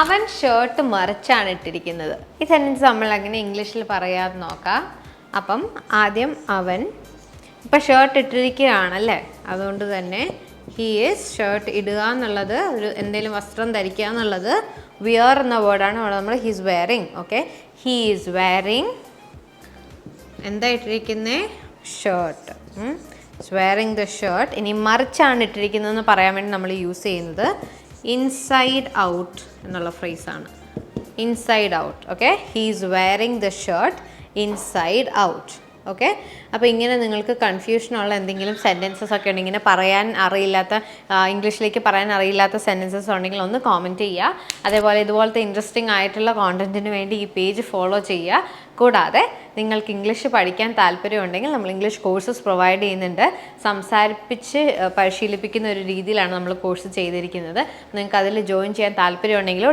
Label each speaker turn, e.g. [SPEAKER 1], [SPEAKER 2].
[SPEAKER 1] അവൻ ഷർട്ട് മറിച്ചാണ് ഇട്ടിരിക്കുന്നത്. ഈ സെൻറ്റൻസ് നമ്മൾ അങ്ങനെ ഇംഗ്ലീഷിൽ പറയാതെ നോക്കാം. അപ്പം ആദ്യം അവൻ ഇപ്പം ഷർട്ട് ഇട്ടിരിക്കുകയാണല്ലേ, അതുകൊണ്ട് തന്നെ ഹീ ഈസ് ഷർട്ട് ഇടുക എന്നുള്ളത് ഒരു എന്തെങ്കിലും വസ്ത്രം ധരിക്കുക എന്നുള്ളത് വിയർ എന്ന വേർഡാണ്. അവിടെ നമ്മൾ he's wearing. Okay, he is wearing എന്താ ഇട്ടിരിക്കുന്നത്? ഷർട്ട്. Wearing the shirt. ഇനി മറിച്ചാണ് ഇട്ടിരിക്കുന്നതെന്ന് പറയാൻ വേണ്ടി നമ്മൾ യൂസ് ചെയ്യുന്നത് ഇൻസൈഡ് ഔട്ട് എന്നുള്ള ഫ്രേസാണ്. Inside out. Okay, he is wearing the shirt inside out. Okay, അപ്പോൾ ഇങ്ങനെ നിങ്ങൾക്ക് കൺഫ്യൂഷനുള്ള എന്തെങ്കിലും സെൻറ്റൻസസ് ഒക്കെ ഉണ്ടെങ്കിൽ, ഇങ്ങനെ പറയാൻ അറിയില്ലാത്ത, ഇംഗ്ലീഷിലേക്ക് പറയാൻ അറിയില്ലാത്ത സെൻറ്റൻസസ് ഉണ്ടെങ്കിൽ ഒന്ന് കോമെൻറ്റ് ചെയ്യുക. അതേപോലെ ഇതുപോലത്തെ ഇൻട്രസ്റ്റിംഗ് ആയിട്ടുള്ള കോണ്ടൻറ്റിന് വേണ്ടി ഈ പേജ് ഫോളോ ചെയ്യുക. കൂടാതെ നിങ്ങൾക്ക് ഇംഗ്ലീഷ് പഠിക്കാൻ താല്പര്യമുണ്ടെങ്കിൽ നമ്മൾ ഇംഗ്ലീഷ് കോഴ്സസ് പ്രൊവൈഡ് ചെയ്യുന്നുണ്ട്. സംസാരിപ്പിച്ച് പരിശീലിപ്പിക്കുന്ന ഒരു രീതിയിലാണ് നമ്മൾ കോഴ്സ് ചെയ്തിരിക്കുന്നത്. നിങ്ങൾക്ക് അതിൽ ജോയിൻ ചെയ്യാൻ താല്പര്യമുണ്ടെങ്കിലോ